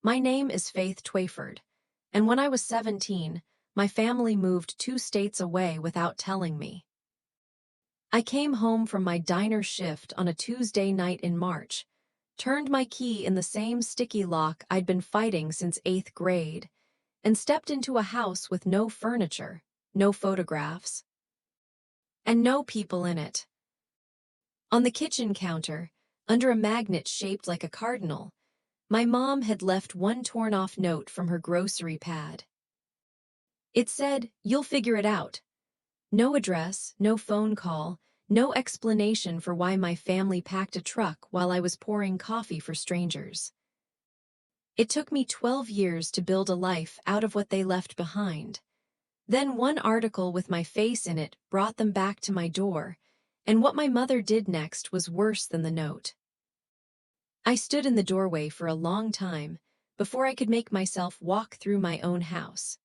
My name is Faith Twayford, and when I was 17, my family moved 2 states away without telling me. I came home from my diner shift on a Tuesday night in March, turned my key in the same sticky lock I'd been fighting since 8th grade, and stepped into a house with no furniture, no photographs, and no people in it. On the kitchen counter, under a magnet shaped like a cardinal, my mom had left one torn-off note from her grocery pad. It said, "You'll figure it out." No address, no phone call, no explanation for why my family packed a truck while I was pouring coffee for strangers. It took me 12 years to build a life out of what they left behind. Then one article with my face in it brought them back to my door, and what my mother did next was worse than the note. I stood in the doorway for a long time before I could make myself walk through my own house.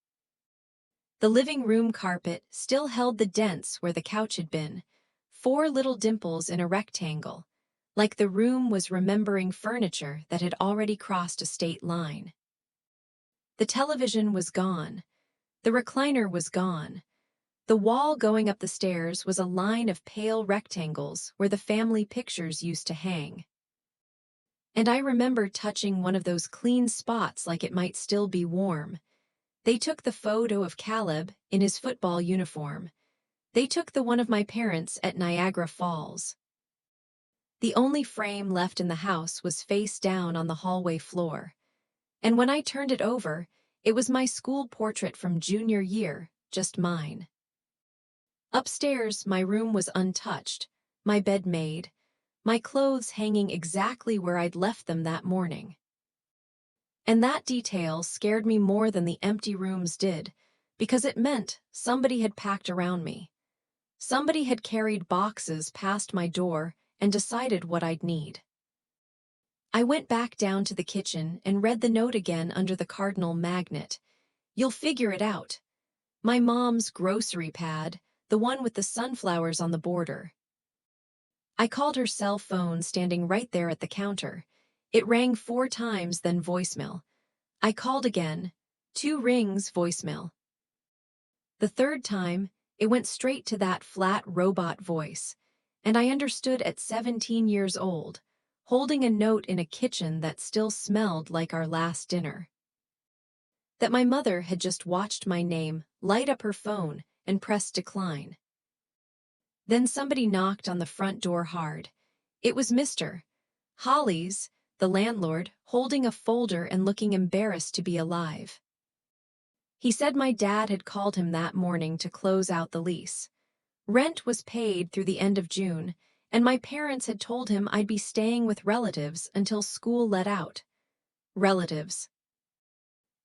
The living room carpet still held the dents where the couch had been, 4 little dimples in a rectangle, like the room was remembering furniture that had already crossed a state line. The television was gone. The recliner was gone. The wall going up the stairs was a line of pale rectangles where the family pictures used to hang. And I remember touching one of those clean spots like it might still be warm. They took the photo of Caleb in his football uniform. They took the one of my parents at Niagara Falls. The only frame left in the house was face down on the hallway floor. And when I turned it over, it was my school portrait from junior year, just mine. Upstairs, my room was untouched, my bed made, my clothes hanging exactly where I'd left them that morning. And that detail scared me more than the empty rooms did, because it meant somebody had packed around me. Somebody had carried boxes past my door and decided what I'd need. I went back down to the kitchen and read the note again under the cardinal magnet. "You'll figure it out." My mom's grocery pad, the one with the sunflowers on the border. I called her cell phone standing right there at the counter. It rang 4 times, then voicemail. I called again. 2 rings, voicemail. The 3rd time, it went straight to that flat robot voice, and I understood at 17 years old, holding a note in a kitchen that still smelled like our last dinner, that my mother had just watched my name light up her phone and press decline. Then somebody knocked on the front door hard. It was Mr. Holly's, the landlord, holding a folder and looking embarrassed to be alive. He said my dad had called him that morning to close out the lease. Rent was paid through the end of June, and my parents had told him I'd be staying with relatives until school let out. Relatives.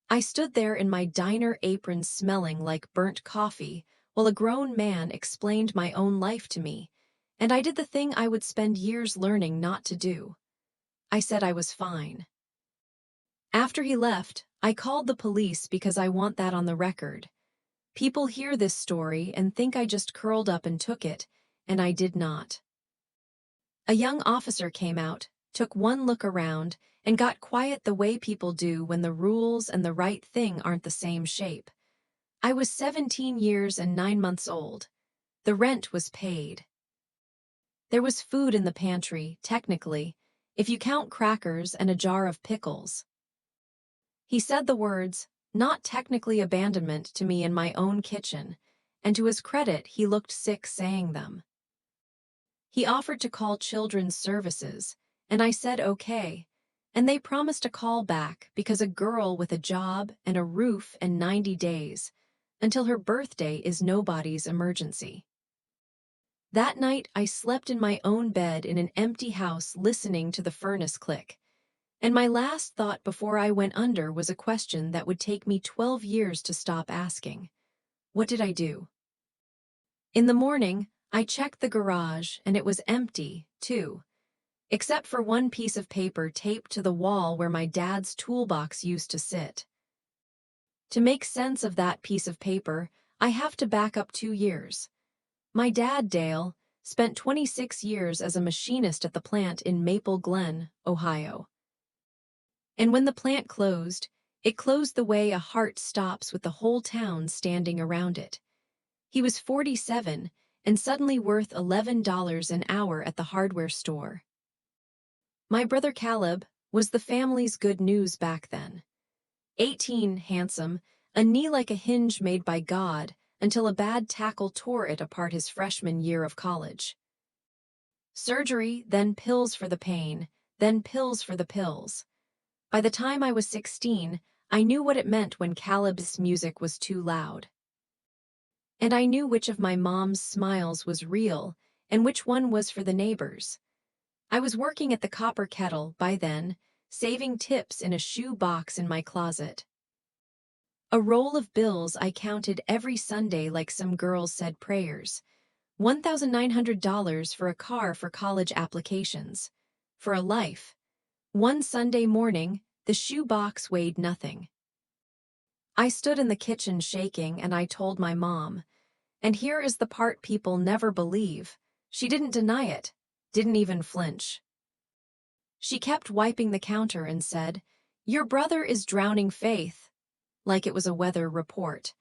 I stood there in my diner apron smelling like burnt coffee while a grown man explained my own life to me, and I did the thing I would spend years learning not to do. I said I was fine. After he left, I called the police because I want that on the record. People hear this story and think I just curled up and took it, and I did not. A young officer came out, took one look around, and got quiet the way people do when the rules and the right thing aren't the same shape. I was 17 years and 9 months old. The rent was paid. There was food in the pantry, technically, if you count crackers and a jar of pickles. He said the words, "not technically abandonment," to me in my own kitchen, and to his credit, he looked sick saying them. He offered to call children's services, and I said okay, and they promised a call back because a girl with a job and a roof and 90 days, until her birthday, is nobody's emergency. That night, I slept in my own bed in an empty house listening to the furnace click. And my last thought before I went under was a question that would take me 12 years to stop asking. What did I do? In the morning, I checked the garage, and it was empty, too, except for one piece of paper taped to the wall where my dad's toolbox used to sit. To make sense of that piece of paper, I have to back up 2 years. My dad, Dale, spent 26 years as a machinist at the plant in Maple Glen, Ohio. And when the plant closed, it closed the way a heart stops with the whole town standing around it. He was 47 and suddenly worth $11 an hour at the hardware store. My brother Caleb was the family's good news back then. 18, handsome, a knee like a hinge made by God, until a bad tackle tore it apart his freshman year of college. Surgery, then pills for the pain, then pills for the pills. By the time I was 16, I knew what it meant when Caleb's music was too loud. And I knew which of my mom's smiles was real and which one was for the neighbors. I was working at the Copper Kettle by then, saving tips in a shoe box in my closet. A roll of bills I counted every Sunday like some girls said prayers. $1,900 for a car for college applications. For a life. One Sunday morning, the shoe box weighed nothing. I stood in the kitchen shaking and I told my mom. And here is the part people never believe. She didn't deny it, didn't even flinch. She kept wiping the counter and said, "Your brother is drowning Faith," like it was a weather report,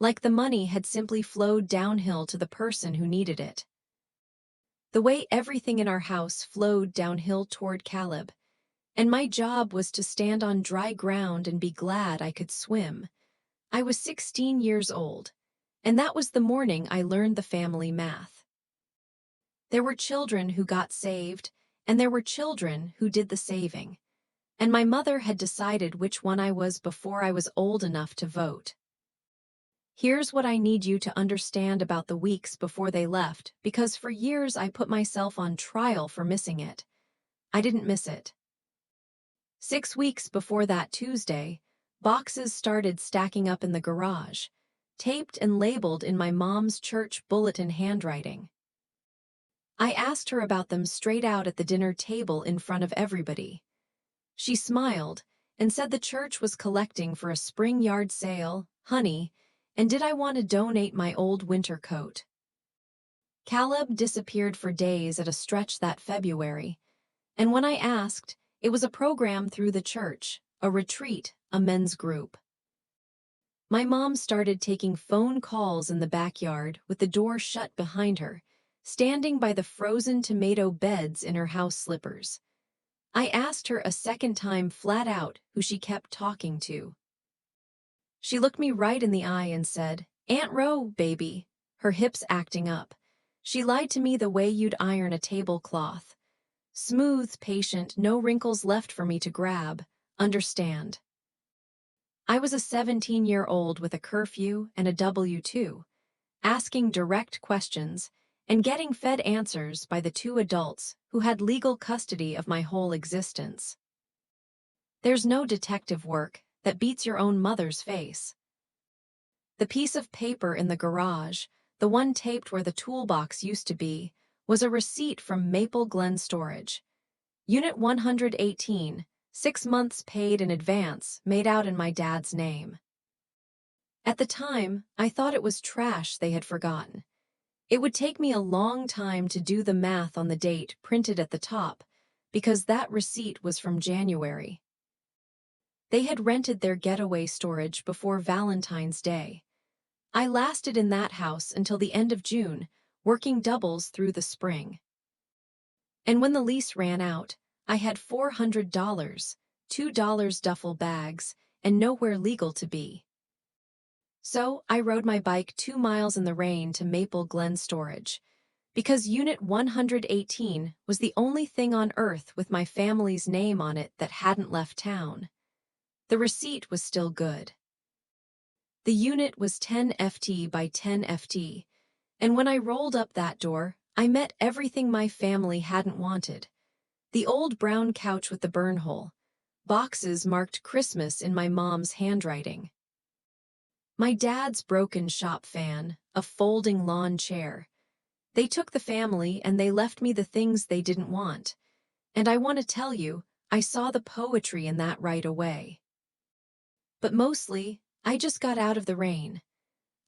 like the money had simply flowed downhill to the person who needed it. The way everything in our house flowed downhill toward Caleb, and my job was to stand on dry ground and be glad I could swim. I was 16 years old, and that was the morning I learned the family math. There were children who got saved, and there were children who did the saving. And my mother had decided which one I was before I was old enough to vote. Here's what I need you to understand about the weeks before they left, because for years I put myself on trial for missing it. I didn't miss it. 6 weeks before that Tuesday, boxes started stacking up in the garage, taped and labeled in my mom's church bulletin handwriting. I asked her about them straight out at the dinner table in front of everybody. She smiled and said the church was collecting for a spring yard sale, honey, and did I want to donate my old winter coat. Caleb disappeared for days at a stretch that February, and when I asked, it was a program through the church, a retreat, a men's group. My mom started taking phone calls in the backyard with the door shut behind her, standing by the frozen tomato beds in her house slippers. I asked her a second time flat out who she kept talking to. She looked me right in the eye and said, "Aunt Ro, baby," her hips acting up. She lied to me the way you'd iron a tablecloth. Smooth, patient, no wrinkles left for me to grab, understand. I was a 17-year-old with a curfew and a W-2, asking direct questions and getting fed answers by the 2 adults who had legal custody of my whole existence. There's no detective work that beats your own mother's face. The piece of paper in the garage, the one taped where the toolbox used to be, was a receipt from Maple Glen Storage. Unit 118, 6 months paid in advance, made out in my dad's name. At the time, I thought it was trash they had forgotten. It would take me a long time to do the math on the date printed at the top, because that receipt was from January. They had rented their getaway storage before Valentine's Day. I lasted in that house until the end of June, working doubles through the spring. And when the lease ran out, I had $400, $2 duffel bags, and nowhere legal to be. So I rode my bike 2 miles in the rain to Maple Glen Storage, because Unit 118 was the only thing on earth with my family's name on it that hadn't left town. The receipt was still good. The unit was 10 FT by 10 FT, and when I rolled up that door, I met everything my family hadn't wanted. The old brown couch with the burn hole, boxes marked Christmas in my mom's handwriting. My dad's broken shop fan, a folding lawn chair. They took the family and they left me the things they didn't want. And I want to tell you, I saw the poetry in that right away. But mostly, I just got out of the rain.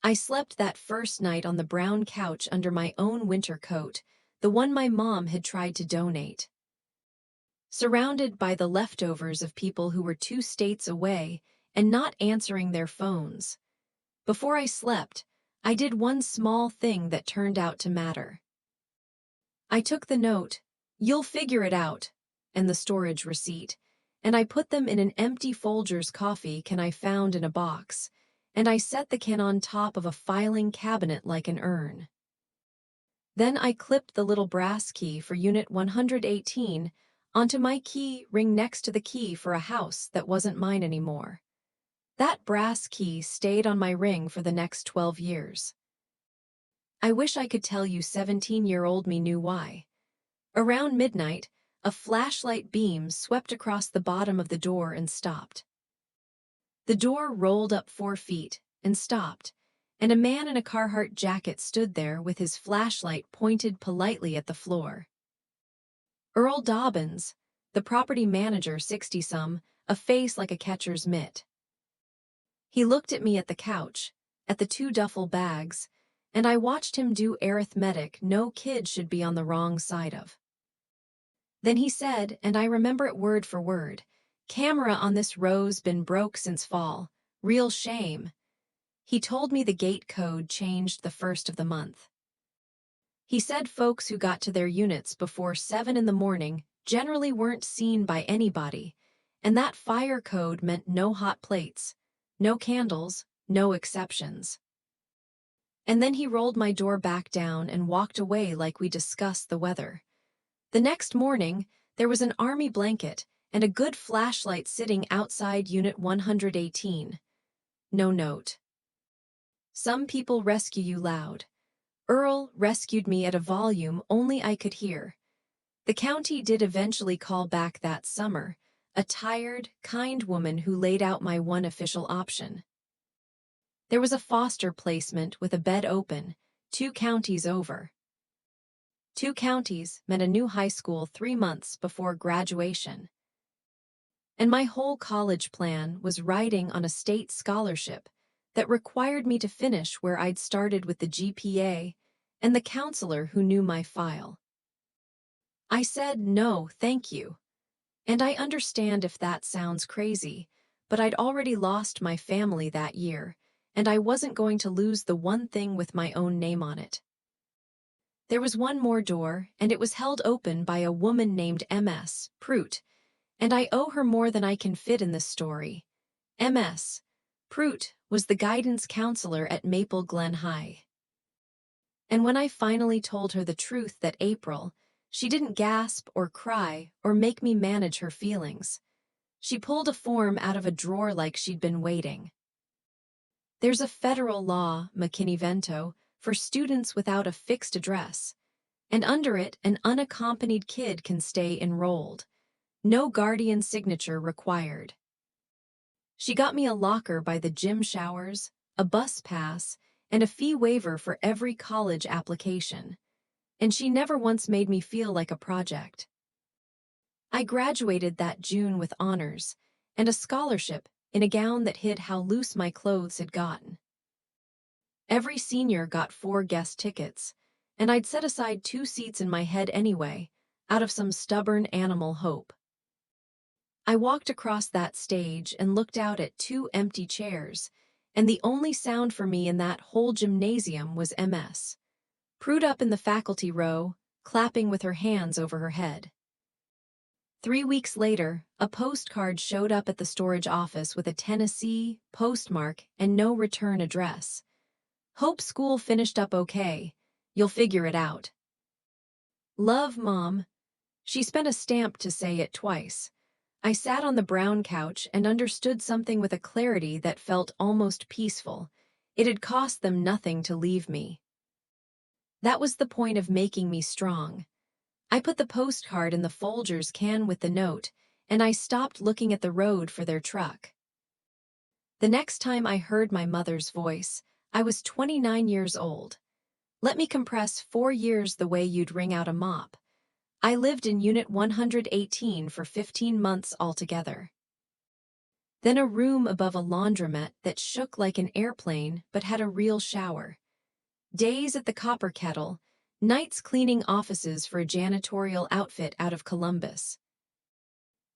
I slept that first night on the brown couch under my own winter coat, the one my mom had tried to donate. surrounded by the leftovers of people who were 2 states away and not answering their phones. Before I slept, I did one small thing that turned out to matter. I took the note, "You'll figure it out," and the storage receipt, and I put them in an empty Folgers coffee can I found in a box, and I set the can on top of a filing cabinet like an urn. Then I clipped the little brass key for Unit 118 onto my key ring next to the key for a house that wasn't mine anymore. That brass key stayed on my ring for the next 12 years. I wish I could tell you 17-year-old me knew why. Around midnight, a flashlight beam swept across the bottom of the door and stopped. The door rolled up 4 feet and stopped, and a man in a Carhartt jacket stood there with his flashlight pointed politely at the floor. Earl Dobbins, the property manager, 60-some, a face like a catcher's mitt. He looked at me at the couch, at the 2 duffel bags, and I watched him do arithmetic no kid should be on the wrong side of. Then he said, and I remember it word for word, "Camera on this row's been broke since fall. Real shame." He told me the gate code changed the first of the month. He said folks who got to their units before 7 in the morning generally weren't seen by anybody, and that fire code meant no hot plates, no candles, no exceptions. And then he rolled my door back down and walked away like we discussed the weather. The next morning, there was an army blanket and a good flashlight sitting outside Unit 118. No note. Some people rescue you loud. Earl rescued me at a volume only I could hear. The county did eventually call back that summer, a tired, kind woman who laid out my one official option. There was a foster placement with a bed open, 2 counties over. 2 counties meant a new high school 3 months before graduation. And my whole college plan was riding on a state scholarship that required me to finish where I'd started with the GPA and the counselor who knew my file. I said no, thank you. And I understand if that sounds crazy, but I'd already lost my family that year, and I wasn't going to lose the one thing with my own name on it. There was one more door, and it was held open by a woman named M.S. Prout, and I owe her more than I can fit in this story. M.S. Prout was the guidance counselor at Maple Glen High. And when I finally told her the truth that April, she didn't gasp or cry or make me manage her feelings. She pulled a form out of a drawer like she'd been waiting. There's a federal law, McKinney-Vento, for students without a fixed address, and under it an unaccompanied kid can stay enrolled. No guardian signature required. She got me a locker by the gym showers, a bus pass, and a fee waiver for every college application. And she never once made me feel like a project. I graduated that June with honors and a scholarship in a gown that hid how loose my clothes had gotten. Every senior got 4 guest tickets, and I'd set aside 2 seats in my head anyway, out of some stubborn animal hope. I walked across that stage and looked out at 2 empty chairs, and the only sound for me in that whole gymnasium was MS. Prout up in the faculty row, clapping with her hands over her head. 3 weeks later, a postcard showed up at the storage office with a Tennessee postmark and no return address. "Hope school finished up okay. You'll figure it out. Love, Mom." She spent a stamp to say it twice. I sat on the brown couch and understood something with a clarity that felt almost peaceful. It had cost them nothing to leave me. That was the point of making me strong. I put the postcard in the Folgers can with the note, and I stopped looking at the road for their truck. The next time I heard my mother's voice, I was 29 years old. Let me compress 4 years the way you'd wring out a mop. I lived in Unit 118 for 15 months altogether. Then a room above a laundromat that shook like an airplane but had a real shower. Days at the Copper Kettle, nights cleaning offices for a janitorial outfit out of Columbus.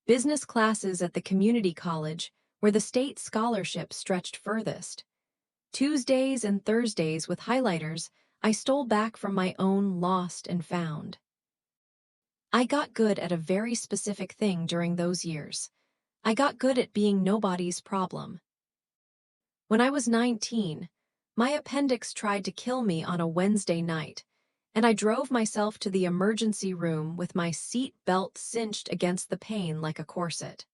Business classes at the community college, where the state scholarship stretched furthest. Tuesdays and Thursdays with highlighters I stole back from my own lost and found. I got good at a very specific thing during those years. I got good at being nobody's problem. When I was 19, my appendix tried to kill me on a Wednesday night, and I drove myself to the emergency room with my seat belt cinched against the pain like a corset.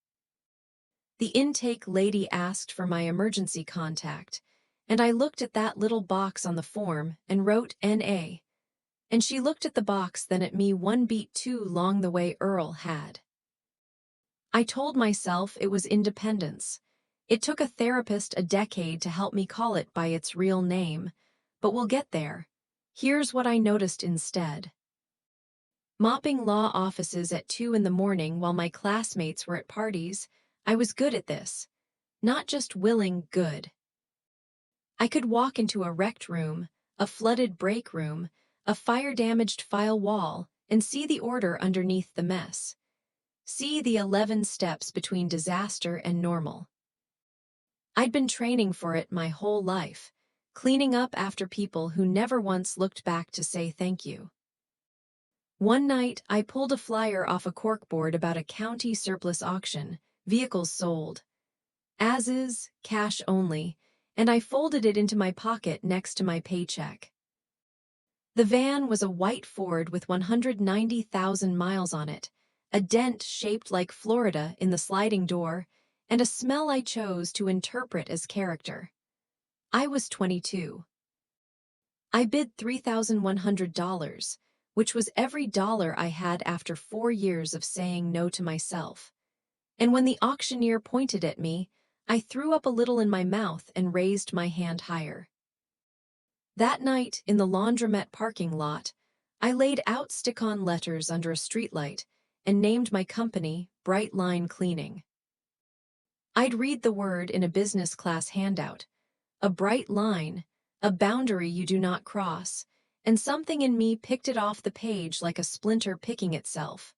The intake lady asked for my emergency contact, and I looked at that little box on the form and wrote NA. And she looked at the box, then at me, one beat too long the way Earl had. I told myself it was independence. It took a therapist a decade to help me call it by its real name, but we'll get there. Here's what I noticed instead. Mopping law offices at 2 in the morning while my classmates were at parties, I was good at this. Not just willing, good. I could walk into a wrecked room, a flooded break room, a fire-damaged file wall, and see the order underneath the mess. See the 11 steps between disaster and normal. I'd been training for it my whole life, cleaning up after people who never once looked back to say thank you. One night, I pulled a flyer off a corkboard about a county surplus auction, vehicles sold. As is, cash only, and I folded it into my pocket next to my paycheck. The van was a white Ford with 190,000 miles on it, a dent shaped like Florida in the sliding door, and a smell I chose to interpret as character. I was 22. I bid $3,100, which was every dollar I had after 4 years of saying no to myself. And when the auctioneer pointed at me, I threw up a little in my mouth and raised my hand higher. That night, in the laundromat parking lot, I laid out stick-on letters under a streetlight and named my company Bright Line Cleaning. I'd read the word in a business class handout, a bright line, a boundary you do not cross, and something in me picked it off the page like a splinter picking itself.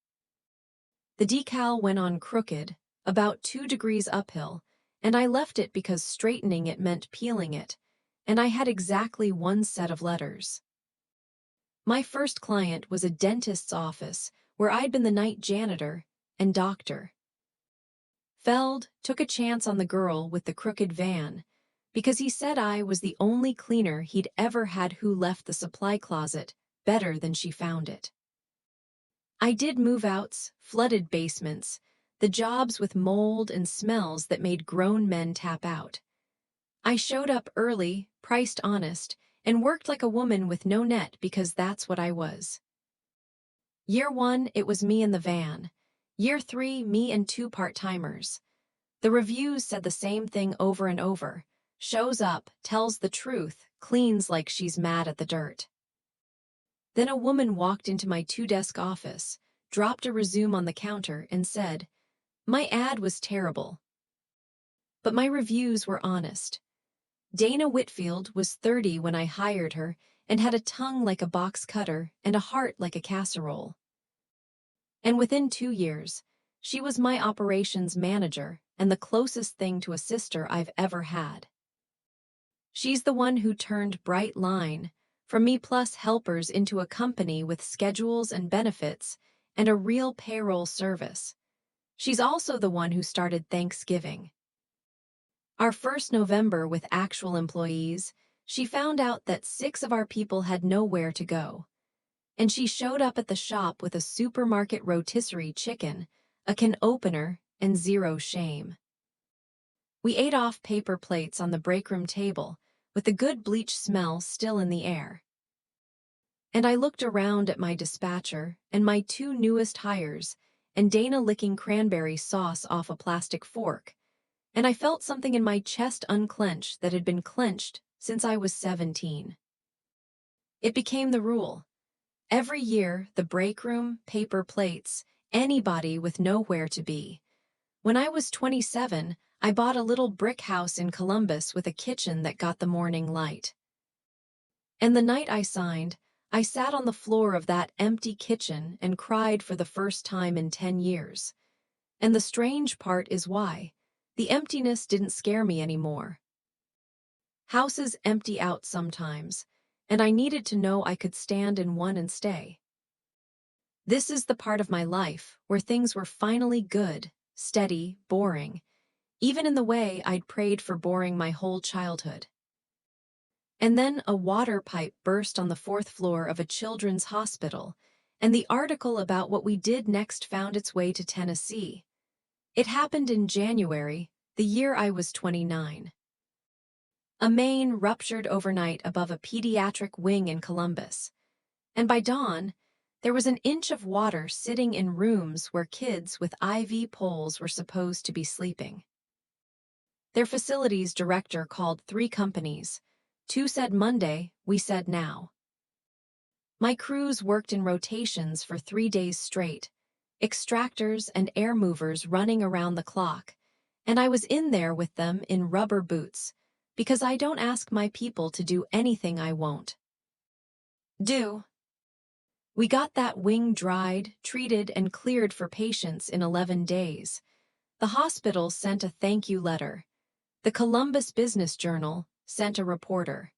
The decal went on crooked, about 2 degrees uphill, and I left it because straightening it meant peeling it, and I had exactly 1 set of letters. My first client was a dentist's office where I'd been the night janitor and doctor. Feld took a chance on the girl with the crooked van because he said I was the only cleaner he'd ever had who left the supply closet better than she found it. I did move-outs, flooded basements, the jobs with mold and smells that made grown men tap out. I showed up early, priced honest, and worked like a woman with no net because that's what I was. Year 1, it was me in the van. Year 3, me and 2 part-timers. The reviews said the same thing over and over. Shows up, tells the truth, cleans like she's mad at the dirt. Then a woman walked into my 2-desk office, dropped a resume on the counter, and said, "My ad was terrible. But my reviews were honest." Dana Whitfield was 30 when I hired her and had a tongue like a box cutter and a heart like a casserole. And within 2 years, she was my operations manager and the closest thing to a sister I've ever had. She's the one who turned Bright Line from me plus helpers into a company with schedules and benefits and a real payroll service. She's also the one who started Thanksgiving. Our first November with actual employees, she found out that 6 of our people had nowhere to go. And she showed up at the shop with a supermarket rotisserie chicken, a can opener, and 0 shame. We ate off paper plates on the breakroom table, with the good bleach smell still in the air. And I looked around at my dispatcher and my 2 newest hires, and Dana licking cranberry sauce off a plastic fork, and I felt something in my chest unclench that had been clenched since I was 17. It became the rule. Every year, the break room, paper plates, anybody with nowhere to be. When I was 27, I bought a little brick house in Columbus with a kitchen that got the morning light. And the night I signed, I sat on the floor of that empty kitchen and cried for the first time in 10 years. And the strange part is why. The emptiness didn't scare me anymore. Houses empty out sometimes, and I needed to know I could stand in one and stay. This is the part of my life where things were finally good, steady, boring, even in the way I'd prayed for boring my whole childhood. And then a water pipe burst on the fourth floor of a children's hospital, and the article about what we did next found its way to Tennessee. It happened in January, the year I was 29. A main ruptured overnight above a pediatric wing in Columbus, and by dawn, there was an inch of water sitting in rooms where kids with IV poles were supposed to be sleeping. Their facilities director called 3 companies. 2 said Monday, we said now. My crews worked in rotations for 3 days straight, extractors and air movers running around the clock, and I was in there with them in rubber boots, because I don't ask my people to do anything I won't do. We got that wing dried, treated, and cleared for patients in 11 days. The hospital sent a thank you letter. The Columbus Business Journal sent a reporter.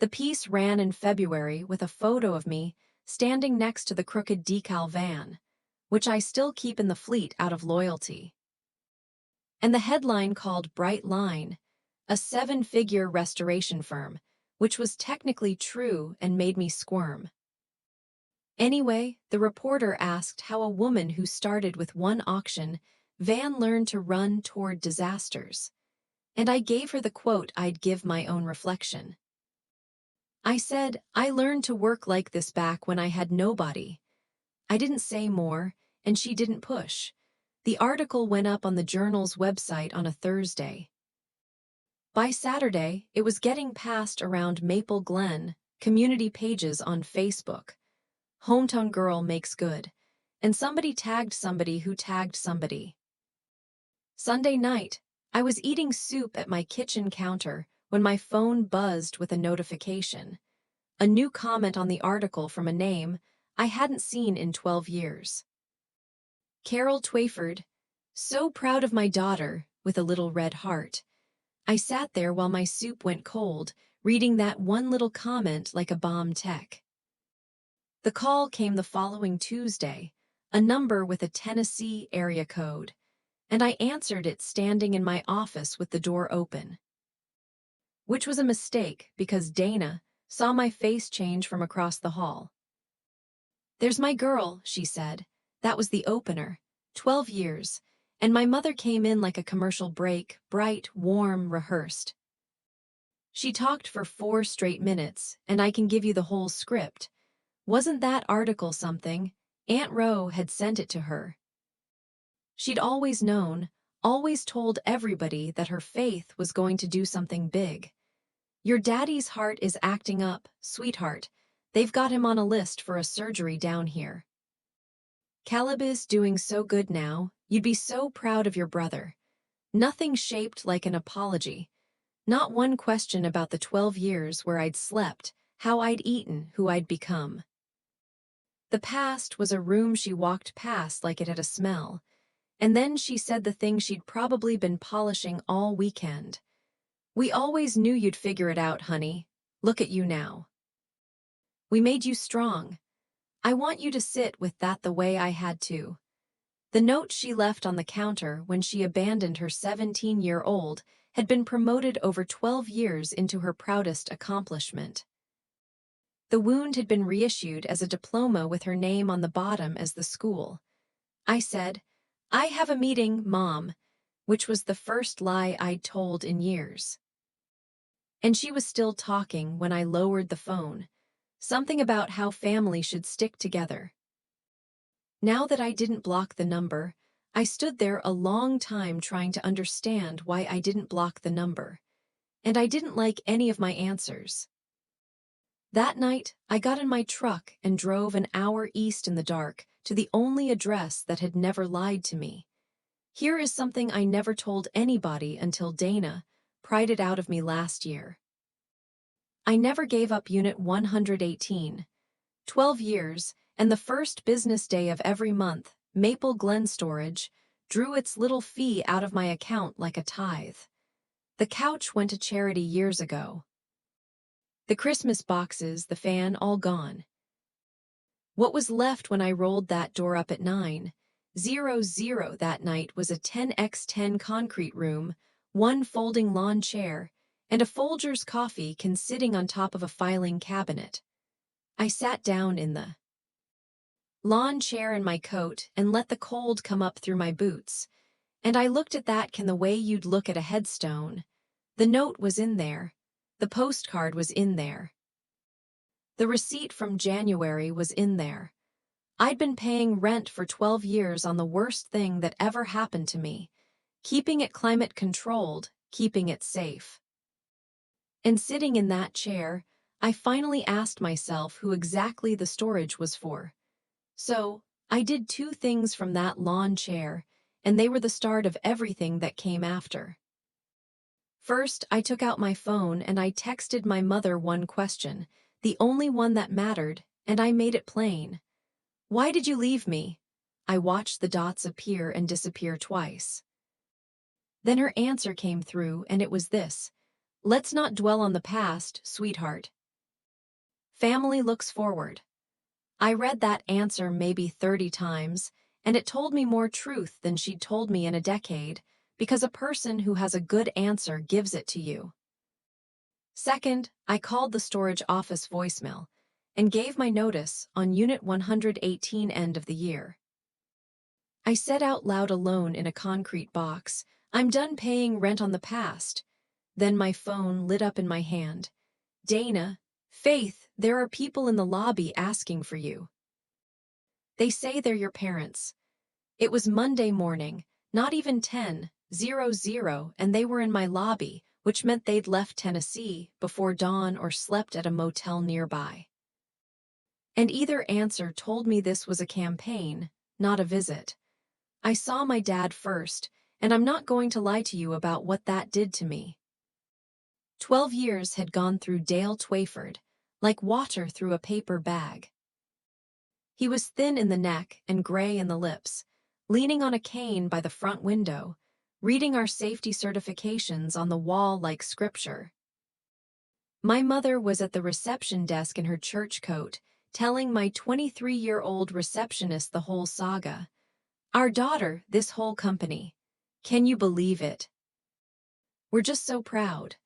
The piece ran in February with a photo of me standing next to the crooked decal van, which I still keep in the fleet out of loyalty. And the headline called Bright Line, a 7-figure restoration firm, which was technically true and made me squirm. Anyway, the reporter asked how a woman who started with one auction van learned to run toward disasters, and I gave her the quote I'd give my own reflection. I said, I learned to work like this back when I had nobody. I didn't say more, and she didn't push. The article went up on the Journal's website on a Thursday. By Saturday, it was getting passed around Maple Glen, community pages on Facebook. Hometown girl makes good. And somebody tagged somebody who tagged somebody. Sunday night, I was eating soup at my kitchen counter when my phone buzzed with a notification. A new comment on the article from a name I hadn't seen in 12 years. Carol Twyford, so proud of my daughter, with a little red heart. I sat there while my soup went cold, reading that one little comment like a bomb tech. The call came the following Tuesday, a number with a Tennessee area code, and I answered it standing in my office with the door open. Which was a mistake because Dana saw my face change from across the hall. There's my girl, she said. That was the opener. 12 years, and my mother came in like a commercial break, bright, warm, rehearsed. She talked for 4 straight minutes, and I can give you the whole script. Wasn't that article something? Aunt Ro had sent it to her. She'd always known, always told everybody that her faith was going to do something big. Your daddy's heart is acting up, sweetheart. They've got him on a list for a surgery down here. Caleb is doing so good now, you'd be so proud of your brother. Nothing shaped like an apology. Not one question about the 12 years where I'd slept, how I'd eaten, who I'd become. The past was a room she walked past like it had a smell, and then she said the thing she'd probably been polishing all weekend. We always knew you'd figure it out, honey. Look at you now. We made you strong. I want you to sit with that the way I had to. The note she left on the counter when she abandoned her 17-year-old had been promoted over 12 years into her proudest accomplishment. The wound had been reissued as a diploma with her name on the bottom as the school. I said, I have a meeting, Mom, which was the first lie I'd told in years. And she was still talking when I lowered the phone, something about how family should stick together. Now that I didn't block the number, I stood there a long time trying to understand why I didn't block the number, and I didn't like any of my answers. That night, I got in my truck and drove an hour east in the dark to the only address that had never lied to me. Here is something I never told anybody until Dana pried it out of me last year. I never gave up Unit 118. 12 years, and the first business day of every month, Maple Glen Storage, drew its little fee out of my account like a tithe. The couch went to charity years ago. The Christmas boxes, the fan, all gone. What was left when I rolled that door up at 9:00 that night was a 10x10 concrete room, one folding lawn chair, and a Folgers coffee can sitting on top of a filing cabinet. I sat down in the lawn chair in my coat and let the cold come up through my boots, and I looked at that can the way you'd look at a headstone. The note was in there. The postcard was in there. The receipt from January was in there. I'd been paying rent for 12 years on the worst thing that ever happened to me, keeping it climate controlled, keeping it safe. And sitting in that chair, I finally asked myself who exactly the storage was for. So, I did two things from that lawn chair, and they were the start of everything that came after. First, I took out my phone and I texted my mother one question, the only one that mattered, and I made it plain. "Why did you leave me?" I watched the dots appear and disappear twice. Then her answer came through, and it was this: "Let's not dwell on the past, sweetheart. Family looks forward." I read that answer maybe 30 times, and it told me more truth than she'd told me in a decade, because a person who has a good answer gives it to you. Second, I called the storage office voicemail and gave my notice on Unit 118 end of the year. I said out loud alone in a concrete box, "I'm done paying rent on the past." Then my phone lit up in my hand. "Dana, Faith, there are people in the lobby asking for you. They say they're your parents." It was Monday morning, not even 10:00, and they were in my lobby, which meant they'd left Tennessee before dawn or slept at a motel nearby. And either answer told me this was a campaign, not a visit. I saw my dad first, and I'm not going to lie to you about what that did to me. 12 years had gone through Dale Twyford, like water through a paper bag. He was thin in the neck and gray in the lips, leaning on a cane by the front window, reading our safety certifications on the wall like scripture. My mother was at the reception desk in her church coat, telling my 23-year-old receptionist the whole saga. "Our daughter, this whole company. Can you believe it? We're just so proud."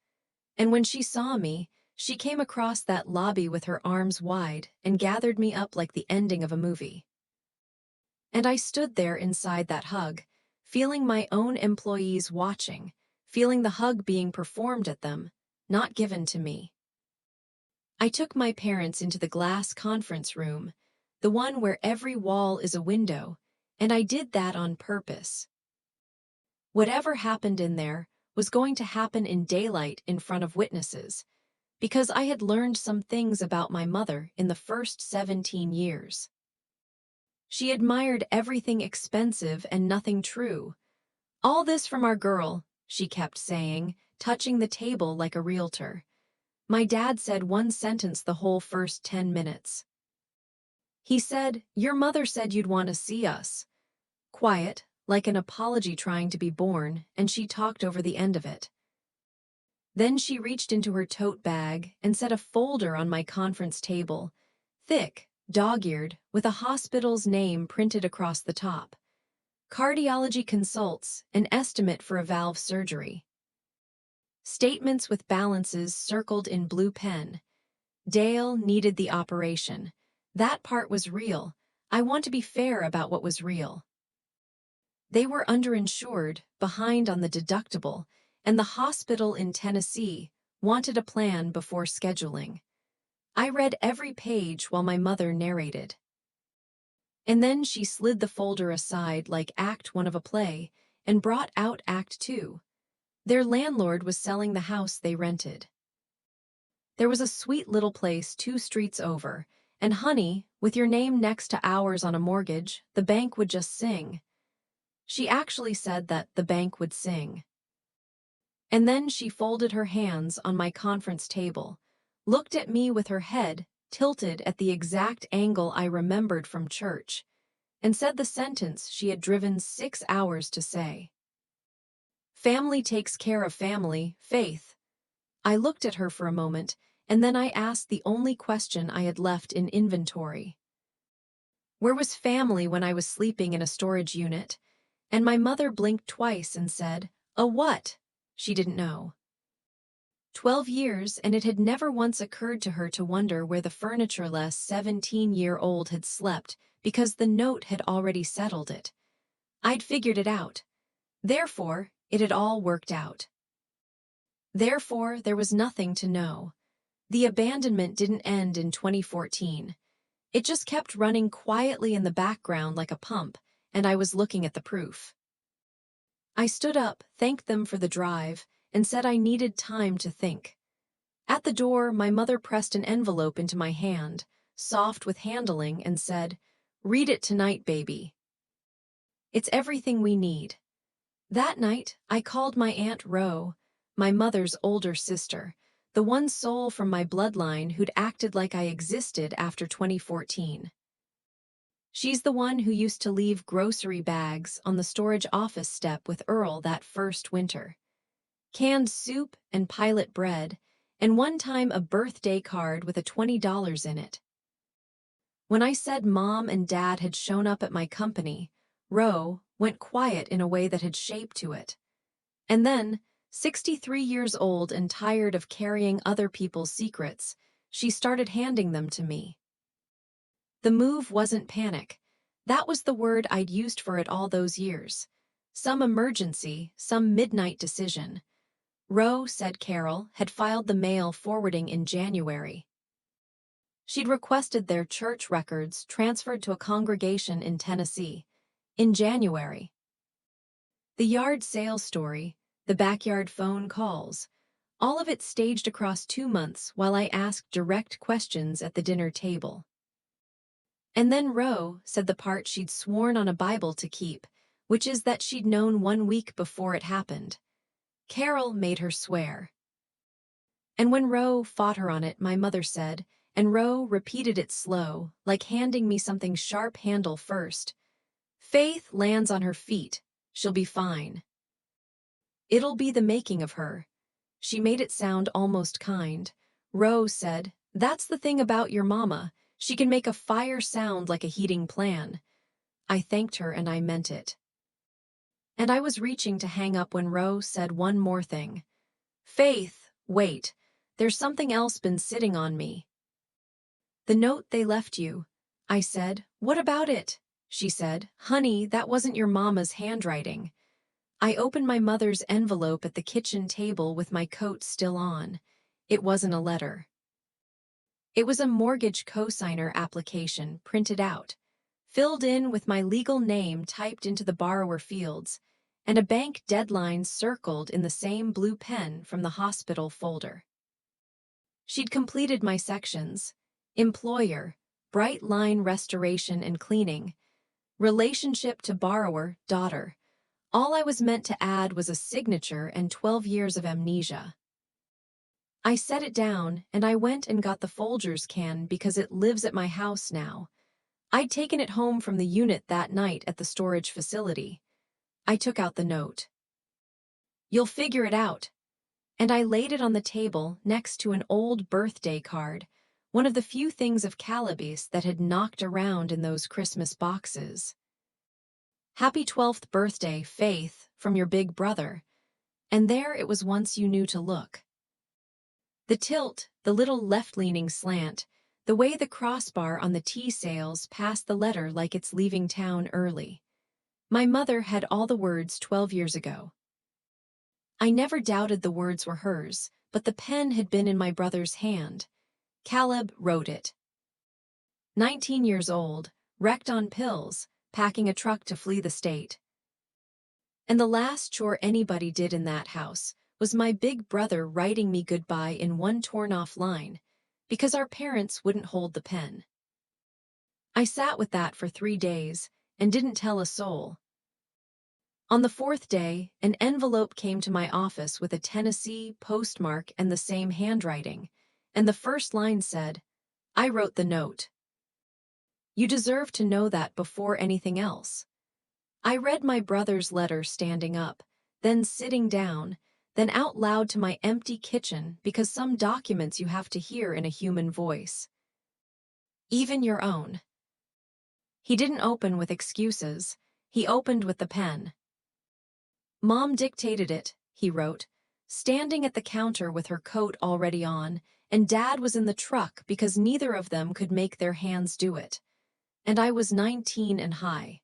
And when she saw me, she came across that lobby with her arms wide and gathered me up like the ending of a movie. And I stood there inside that hug, feeling my own employees watching, feeling the hug being performed at them, not given to me. I took my parents into the glass conference room, the one where every wall is a window, and I did that on purpose. Whatever happened in there was going to happen in daylight in front of witnesses, because I had learned some things about my mother in the first 17 years. She admired everything expensive and nothing true. "All this from our girl," she kept saying, touching the table like a realtor. My dad said one sentence the whole first 10 minutes. He said, "Your mother said you'd want to see us." Quiet, like an apology trying to be born, and she talked over the end of it. Then she reached into her tote bag and set a folder on my conference table, thick, dog-eared, with a hospital's name printed across the top. "Cardiology consults, an estimate for a valve surgery." Statements with balances circled in blue pen. Dale needed the operation. That part was real. I want to be fair about what was real. They were underinsured, behind on the deductible, and the hospital in Tennessee wanted a plan before scheduling. I read every page while my mother narrated. And then she slid the folder aside like Act 1 of a play and brought out Act 2. Their landlord was selling the house they rented. There was a sweet little place 2 streets over, and honey, with your name next to ours on a mortgage, the bank would just sing. She actually said that the bank would sing. And then she folded her hands on my conference table, looked at me with her head tilted at the exact angle I remembered from church, and said the sentence she had driven 6 hours to say. Family takes care of family, Faith. I looked at her for a moment, and then I asked the only question I had left in inventory. Where was family when I was sleeping in a storage unit? And my mother blinked twice and said, "A what?" She didn't know. 12 years, and it had never once occurred to her to wonder where the furnitureless 17-year-old had slept because the note had already settled it. I'd figured it out. Therefore, it had all worked out. Therefore, there was nothing to know. The abandonment didn't end in 2014. It just kept running quietly in the background like a pump, and I was looking at the proof. I stood up, thanked them for the drive, and said I needed time to think. At the door, my mother pressed an envelope into my hand, soft with handling, and said, "Read it tonight, baby. It's everything we need." That night, I called my Aunt Ro, my mother's older sister, the one soul from my bloodline who'd acted like I existed after 2014. She's the one who used to leave grocery bags on the storage office step with Earl that first winter. Canned soup and pilot bread, and one time a birthday card with a $20 in it. When I said Mom and Dad had shown up at my company, Ro went quiet in a way that had shape to it. And then, 63 years old and tired of carrying other people's secrets, she started handing them to me. The move wasn't panic. That was the word I'd used for it all those years. Some emergency, some midnight decision. Ro, said Carol, had filed the mail forwarding in January. She'd requested their church records transferred to a congregation in Tennessee. In January. The yard sale story, the backyard phone calls, all of it staged across 2 months while I asked direct questions at the dinner table. And then Ro said the part she'd sworn on a Bible to keep, which is that she'd known 1 week before it happened. Carol made her swear. And when Ro fought her on it, my mother said, and Ro repeated it slow, like handing me something sharp handle first. Faith lands on her feet. She'll be fine. It'll be the making of her. She made it sound almost kind. Ro said, "That's the thing about your mama. She can make a fire sound like a heating plan." I thanked her and I meant it. And I was reaching to hang up when Ro said one more thing. "Faith, wait. There's something else been sitting on me." "The note they left you," I said. "What about it?" She said, "Honey, that wasn't your mama's handwriting." I opened my mother's envelope at the kitchen table with my coat still on. It wasn't a letter. It was a mortgage cosigner application printed out, filled in with my legal name typed into the borrower fields, and a bank deadline circled in the same blue pen from the hospital folder. She'd completed my sections: employer, bright line restoration and cleaning, relationship to borrower, daughter. All I was meant to add was a signature and 12 years of amnesia. I set it down, and I went and got the Folgers can because it lives at my house now. I'd taken it home from the unit that night at the storage facility. I took out the note. "You'll figure it out." And I laid it on the table next to an old birthday card, one of the few things of cannabis that had knocked around in those Christmas boxes. "Happy 12th birthday, Faith, from your big brother." And there it was once you knew to look. The tilt, the little left-leaning slant, the way the crossbar on the tea sails passed the letter like it's leaving town early. My mother had all the words 12 years ago. I never doubted the words were hers, but the pen had been in my brother's hand. Caleb wrote it. 19 years old, wrecked on pills, packing a truck to flee the state. And the last chore anybody did in that house was my big brother writing me goodbye in one torn-off line, because our parents wouldn't hold the pen. I sat with that for 3 days and didn't tell a soul. On the 4th day, an envelope came to my office with a Tennessee postmark and the same handwriting, and the first line said, "I wrote the note." You deserve to know that before anything else. I read my brother's letter standing up, then sitting down, then out loud to my empty kitchen because some documents you have to hear in a human voice. Even your own. He didn't open with excuses. He opened with the pen. Mom dictated it, he wrote, standing at the counter with her coat already on, and Dad was in the truck because neither of them could make their hands do it. And I was 19 and high.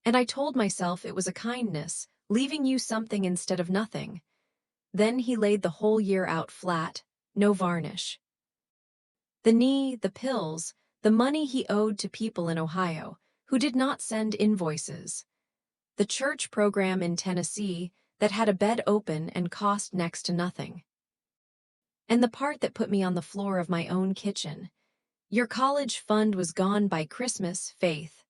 And I told myself it was a kindness, leaving you something instead of nothing. Then he laid the whole year out flat, no varnish. The knee, the pills, the money he owed to people in Ohio, who did not send invoices. The church program in Tennessee that had a bed open and cost next to nothing. And the part that put me on the floor of my own kitchen. Your college fund was gone by Christmas, Faith.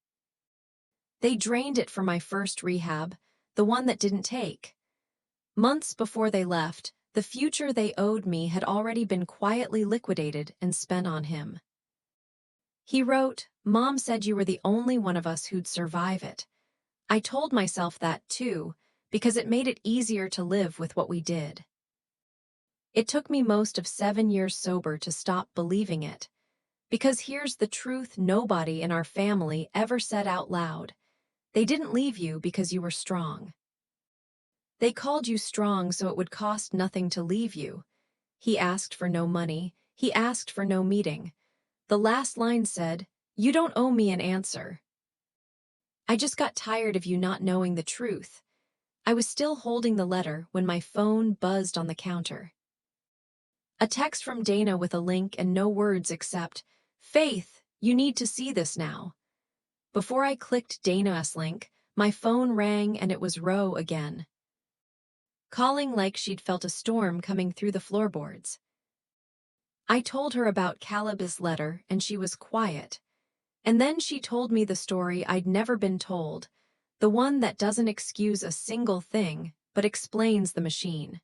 They drained it for my first rehab, the one that didn't take. Months before they left, the future they owed me had already been quietly liquidated and spent on him. He wrote, Mom said you were the only one of us who'd survive it. I told myself that too, because it made it easier to live with what we did. It took me most of 7 years sober to stop believing it. Because here's the truth nobody in our family ever said out loud. They didn't leave you because you were strong. They called you strong so it would cost nothing to leave you. He asked for no money. He asked for no meeting. The last line said, you don't owe me an answer. I just got tired of you not knowing the truth. I was still holding the letter when my phone buzzed on the counter. A text from Dana with a link and no words except, Faith, you need to see this now. Before I clicked Dana's link, my phone rang and it was Ro again. Calling like she'd felt a storm coming through the floorboards. I told her about Caleb's letter and she was quiet. And then she told me the story I'd never been told, the one that doesn't excuse a single thing, but explains the machine.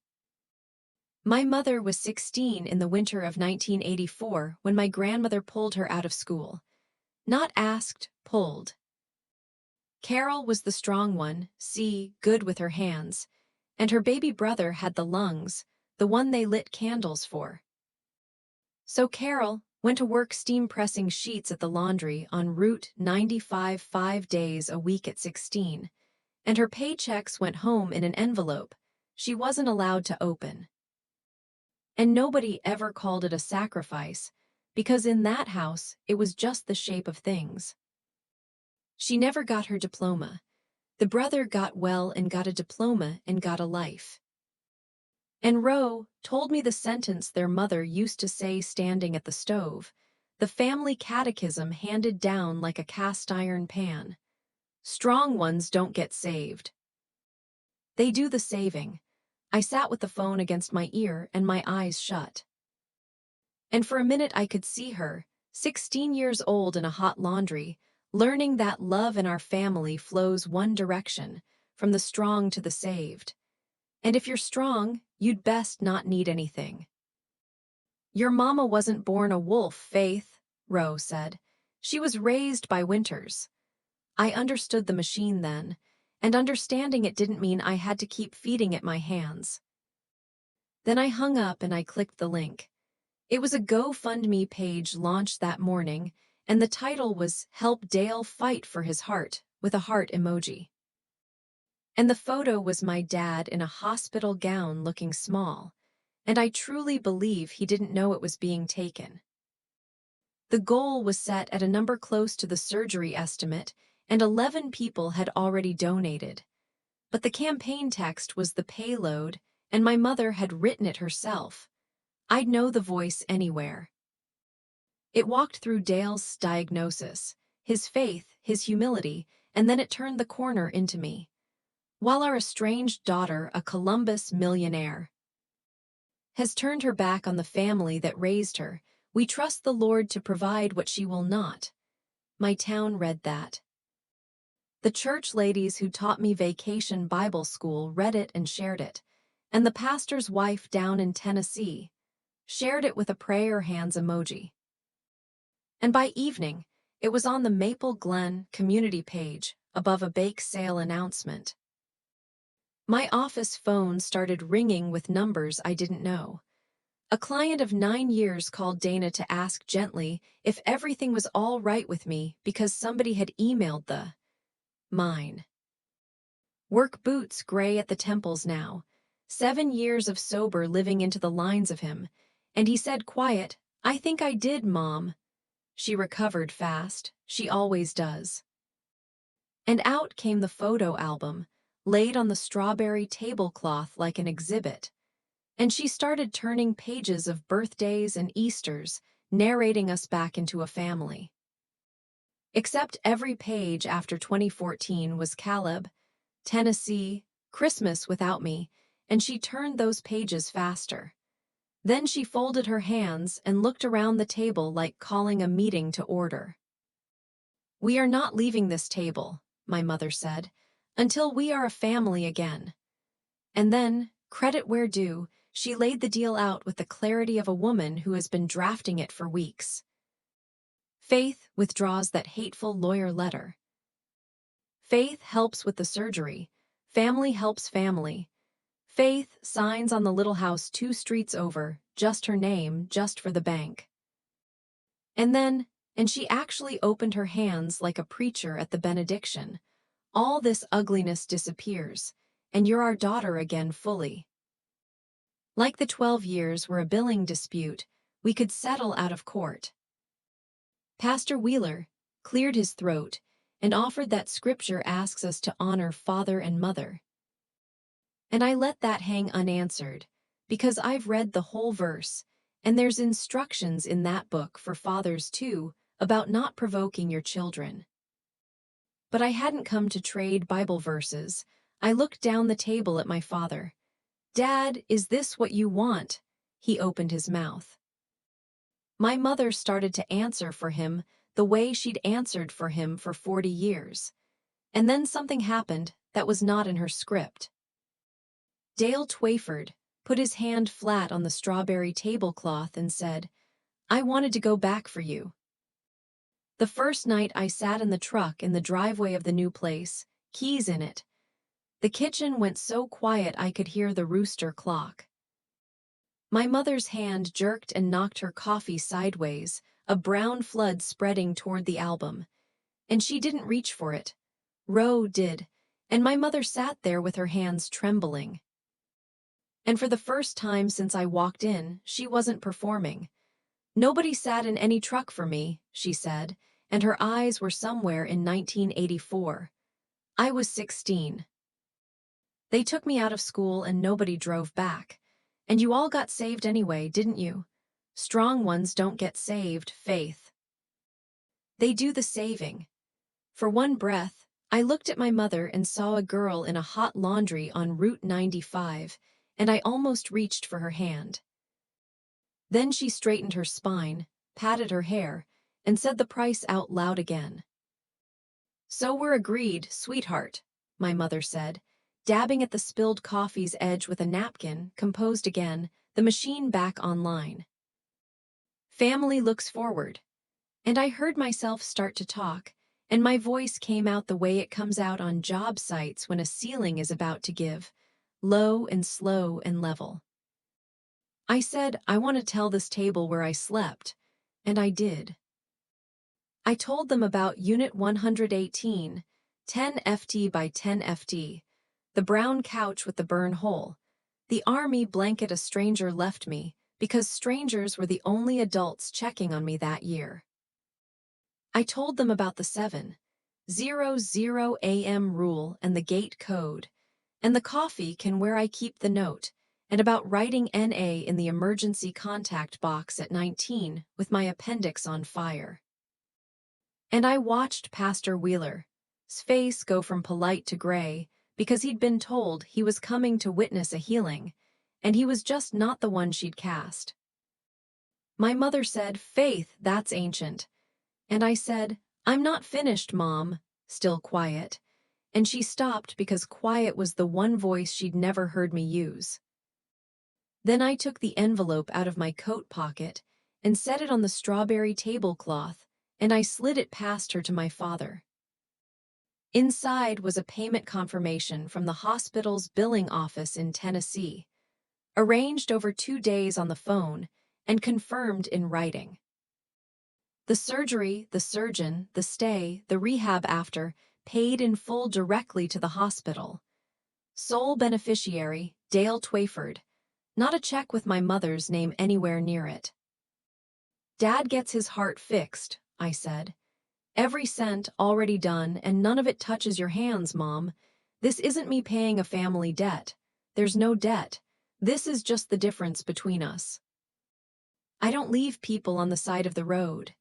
My mother was 16 in the winter of 1984 when my grandmother pulled her out of school. Not asked, pulled. Carol was the strong one, good with her hands, and her baby brother had the lungs, the one they lit candles for. So Carol went to work steam pressing sheets at the laundry on Route 95 5 days a week at 16, and her paychecks went home in an envelope she wasn't allowed to open. And nobody ever called it a sacrifice, because in that house it was just the shape of things. She never got her diploma. The brother got well and got a diploma and got a life. And Ro told me the sentence their mother used to say standing at the stove, the family catechism handed down like a cast-iron pan. Strong ones don't get saved. They do the saving. I sat with the phone against my ear and my eyes shut. And for a minute I could see her, 16 years old in a hot laundry, learning that love in our family flows one direction, from the strong to the saved. And if you're strong, you'd best not need anything. Your mama wasn't born a wolf, Faith, Ro said. She was raised by winters. I understood the machine then, and understanding it didn't mean I had to keep feeding it my hands. Then I hung up and I clicked the link. It was a GoFundMe page launched that morning, and the title was Help Dale Fight for His Heart, with a heart emoji. And the photo was my dad in a hospital gown looking small, and I truly believe he didn't know it was being taken. The goal was set at a number close to the surgery estimate, and 11 people had already donated. But the campaign text was the payload, and my mother had written it herself. I'd know the voice anywhere. It walked through Dale's diagnosis, his faith, his humility, and then it turned the corner into me. While our estranged daughter, a Columbus millionaire, has turned her back on the family that raised her, we trust the Lord to provide what she will not. My town read that. The church ladies who taught me vacation Bible school read it and shared it, and the pastor's wife down in Tennessee shared it with a prayer hands emoji. And by evening, It was on the Maple Glen community page, above a bake sale announcement. My office phone started ringing with numbers I didn't know. A client of 9 years called Dana to ask gently if everything was all right with me because somebody had emailed the mine. Work boots gray at the temples now. 7 years of sober living into the lines of him. And he said quiet, "I think I did, Mom." She recovered fast. She always does. And out came the photo album, laid on the strawberry tablecloth like an exhibit. And she started turning pages of birthdays and Easters, narrating us back into a family. Except every page after 2014 was Caleb, Tennessee, Christmas without me, and she turned those pages faster. Then she folded her hands and looked around the table like calling a meeting to order. "We are not leaving this table," my mother said, "until we are a family again." And then, credit where due, she laid the deal out with the clarity of a woman who has been drafting it for weeks. Faith withdraws that hateful lawyer letter. Faith helps with the surgery. Family helps family. Faith signs on the little house 2 streets over, just her name, just for the bank. And she actually opened her hands like a preacher at the benediction. All this ugliness disappears, and you're our daughter again fully. Like the 12 years were a billing dispute, we could settle out of court. Pastor Wheeler cleared his throat and offered that scripture asks us to honor father and mother. And I let that hang unanswered, because I've read the whole verse, and there's instructions in that book for fathers too, about not provoking your children. But I hadn't come to trade Bible verses. I looked down the table at my father. "Dad, is this what you want?" He opened his mouth. My mother started to answer for him the way she'd answered for him for 40 years. And then something happened that was not in her script. Dale Twayford put his hand flat on the strawberry tablecloth and said, "I wanted to go back for you." The first night I sat in the truck in the driveway of the new place, keys in it. The kitchen went so quiet I could hear the rooster clock. My mother's hand jerked and knocked her coffee sideways, a brown flood spreading toward the album. And she didn't reach for it. Ro did, and my mother sat there with her hands trembling. And for the first time since I walked in, she wasn't performing. "Nobody sat in any truck for me," she said, and her eyes were somewhere in 1984. I was 16. "They took me out of school and nobody drove back. And you all got saved anyway, didn't you? Strong ones don't get saved, Faith. They do the saving." For one breath, I looked at my mother and saw a girl in a hot laundry on Route 95, and I almost reached for her hand. Then she straightened her spine, patted her hair, and said the price out loud again. "So we're agreed, sweetheart," my mother said, dabbing at the spilled coffee's edge with a napkin, composed again, the machine back online. "Family looks forward." And I heard myself start to talk, and my voice came out the way it comes out on job sites when a ceiling is about to give, low and slow and level. I said, "I want to tell this table where I slept," and I did. I told them about Unit 118, 10 FT by 10 FT, the brown couch with the burn hole, the army blanket a stranger left me, because strangers were the only adults checking on me that year. I told them about the 7:00 a.m. rule and the gate code, and the coffee can where I keep the note, and about writing NA in the emergency contact box at 19 with my appendix on fire. And I watched Pastor Wheeler's face go from polite to gray because he'd been told he was coming to witness a healing, and he was just not the one she'd cast. My mother said, "Faith, that's ancient." And I said, "I'm not finished, Mom," still quiet, and she stopped because quiet was the one voice she'd never heard me use. Then I took the envelope out of my coat pocket and set it on the strawberry tablecloth and I slid it past her to my father. Inside was a payment confirmation from the hospital's billing office in Tennessee, arranged over 2 days on the phone and confirmed in writing. The surgery, the surgeon, the stay, the rehab after, paid in full directly to the hospital. Sole beneficiary, Dale Twayford. Not a check with my mother's name anywhere near it. Dad gets his heart fixed, I said. Every cent already done, and none of it touches your hands, Mom. This isn't me paying a family debt. There's no debt. This is just the difference between us. I don't leave people on the side of the road.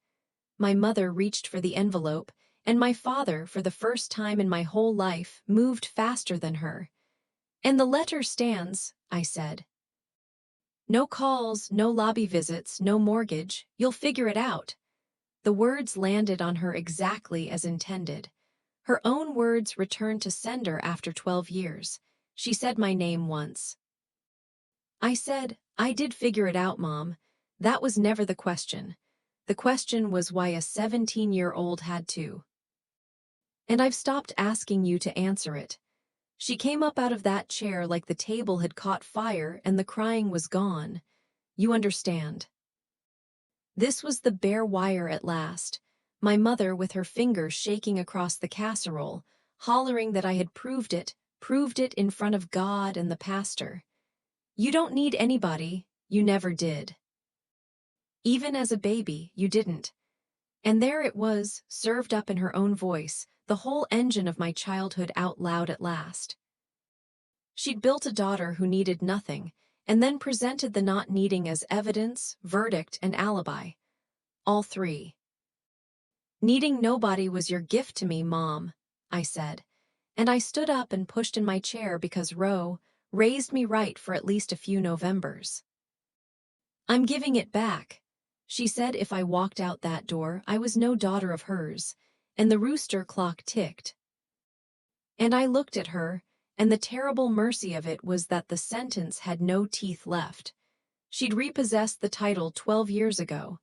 My mother reached for the envelope, and my father, for the first time in my whole life, moved faster than her. And the letter stands, I said. No calls, no lobby visits, no mortgage. You'll figure it out. The words landed on her exactly as intended. Her own words returned to sender after 12 years. She said my name once. I said, I did figure it out, Mom. That was never the question. The question was why a 17-year-old had to. And I've stopped asking you to answer it. She came up out of that chair like the table had caught fire and the crying was gone. You understand. This was the bare wire at last. My mother with her fingers shaking across the casserole, hollering that I had proved it in front of God and the pastor. You don't need anybody, you never did. Even as a baby, you didn't. And there it was, served up in her own voice, the whole engine of my childhood out loud at last. She'd built a daughter who needed nothing, and then presented the not needing as evidence, verdict, and alibi. All three. Needing nobody was your gift to me, Mom, I said, and I stood up and pushed in my chair because Ro raised me right for at least a few Novembers. I'm giving it back. She said if I walked out that door, I was no daughter of hers, and the rooster clock ticked. And I looked at her, and the terrible mercy of it was that the sentence had no teeth left. She'd repossessed the title 12 years ago.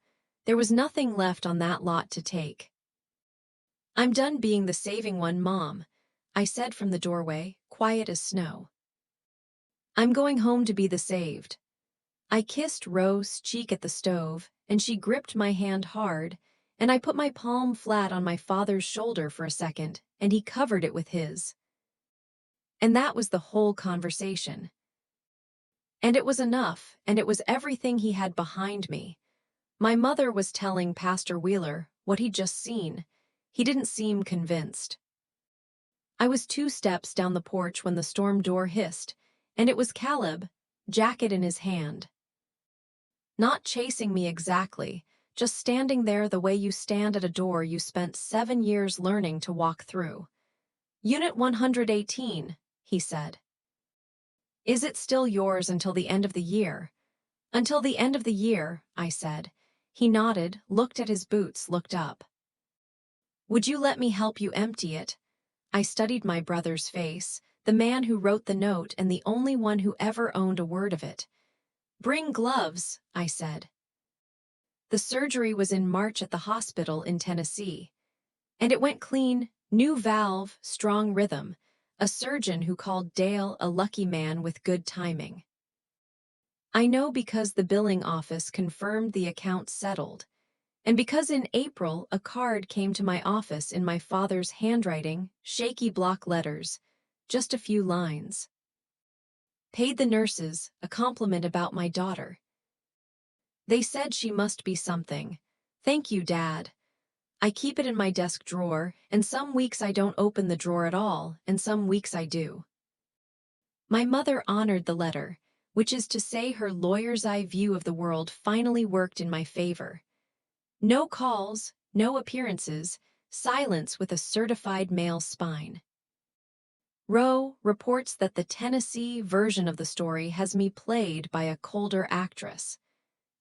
There was nothing left on that lot to take. I'm done being the saving one, Mom, I said from the doorway, quiet as snow. I'm going home to be the saved. I kissed Ro's cheek at the stove, and she gripped my hand hard, and I put my palm flat on my father's shoulder for a second, and he covered it with his. And that was the whole conversation. And it was enough, and it was everything he had behind me. My mother was telling Pastor Wheeler what he'd just seen. He didn't seem convinced. I was 2 steps down the porch when the storm door hissed, and it was Caleb, jacket in his hand. Not chasing me exactly, just standing there the way you stand at a door you spent 7 years learning to walk through. Unit 118, he said. Is it still yours until the end of the year? Until the end of the year, I said. He nodded, looked at his boots, looked up. Would you let me help you empty it? I studied my brother's face, the man who wrote the note and the only one who ever owned a word of it. Bring gloves, I said. The surgery was in March at the hospital in Tennessee. And it went clean, new valve, strong rhythm, a surgeon who called Dale a lucky man with good timing. I know because the billing office confirmed the account settled, and because in April a card came to my office in my father's handwriting, shaky block letters, just a few lines. Paid the nurses, a compliment about my daughter. They said she must be something. Thank you, Dad. I keep it in my desk drawer, and some weeks I don't open the drawer at all, and some weeks I do. My mother honored the letter, which is to say her lawyer's eye view of the world finally worked in my favor. No calls, no appearances, silence with a certified male spine. Ro reports that the Tennessee version of the story has me played by a colder actress.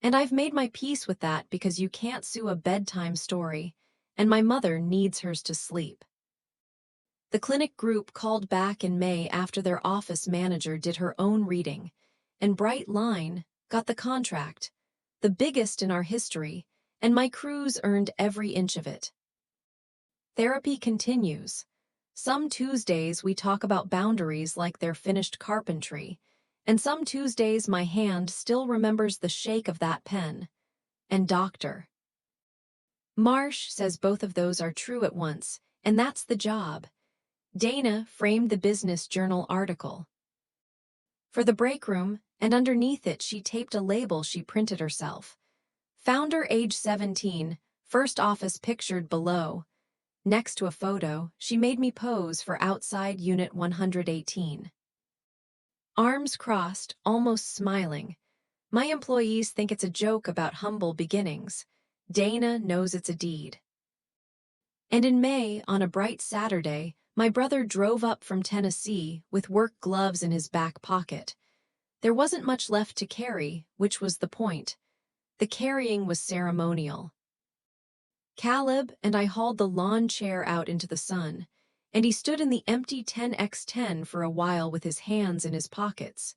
And I've made my peace with that because you can't sue a bedtime story, and my mother needs hers to sleep. The clinic group called back in May after their office manager did her own reading, and Bright Line got the contract, the biggest in our history, and my crews earned every inch of it. Therapy continues. Some Tuesdays we talk about boundaries like they're finished carpentry, and some Tuesdays my hand still remembers the shake of that pen. And Dr. Marsh says both of those are true at once, and that's the job. Dana framed the Business Journal article for the break room, and underneath it she taped a label she printed herself. Founder age 17, first office pictured below. Next to a photo, she made me pose for outside Unit 118. Arms crossed, almost smiling. My employees think it's a joke about humble beginnings. Dana knows it's a deed. And in May, on a bright Saturday, my brother drove up from Tennessee with work gloves in his back pocket. There wasn't much left to carry, which was the point. The carrying was ceremonial. Caleb and I hauled the lawn chair out into the sun, and he stood in the empty 10x10 for a while with his hands in his pockets,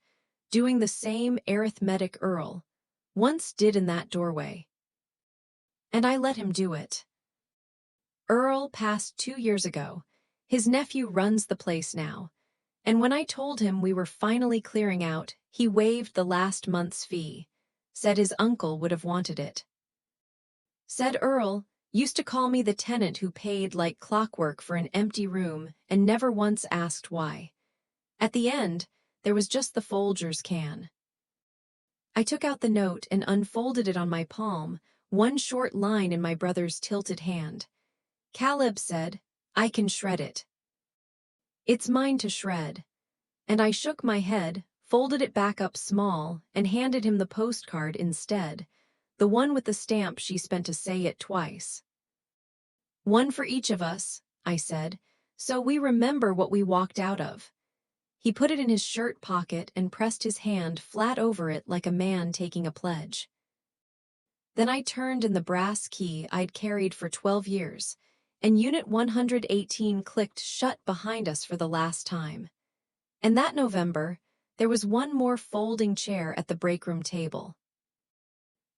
doing the same arithmetic Earl once did in that doorway. And I let him do it. Earl passed 2 years ago. His nephew runs the place now, and when I told him we were finally clearing out, he waived the last month's fee, said his uncle would have wanted it. Said Earl used to call me the tenant who paid like clockwork for an empty room and never once asked why. At the end, there was just the Folgers can. I took out the note and unfolded it on my palm, one short line in my brother's tilted hand. Caleb said, "I can shred it. It's mine to shred." And I shook my head, folded it back up small, and handed him the postcard instead, the one with the stamp she spent to say it twice. "One for each of us," I said, "so we remember what we walked out of." He put it in his shirt pocket and pressed his hand flat over it like a man taking a pledge. Then I turned in the brass key I'd carried for 12 years, and Unit 118 clicked shut behind us for the last time. And that November, there was one more folding chair at the breakroom table.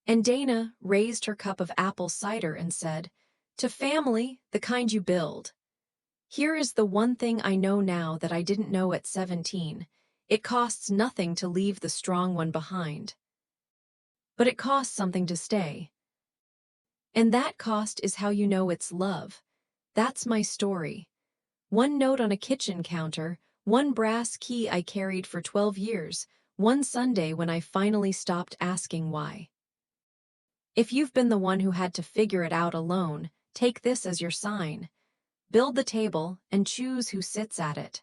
And Dana raised her cup of apple cider and said, "To family, the kind you build. Here is the one thing I know now that I didn't know at 17. It costs nothing to leave the strong one behind. But it costs something to stay. And that cost is how you know it's love. That's my story. One note on a kitchen counter, one brass key I carried for 12 years, one Sunday when I finally stopped asking why. If you've been the one who had to figure it out alone, take this as your sign. Build the table and choose who sits at it."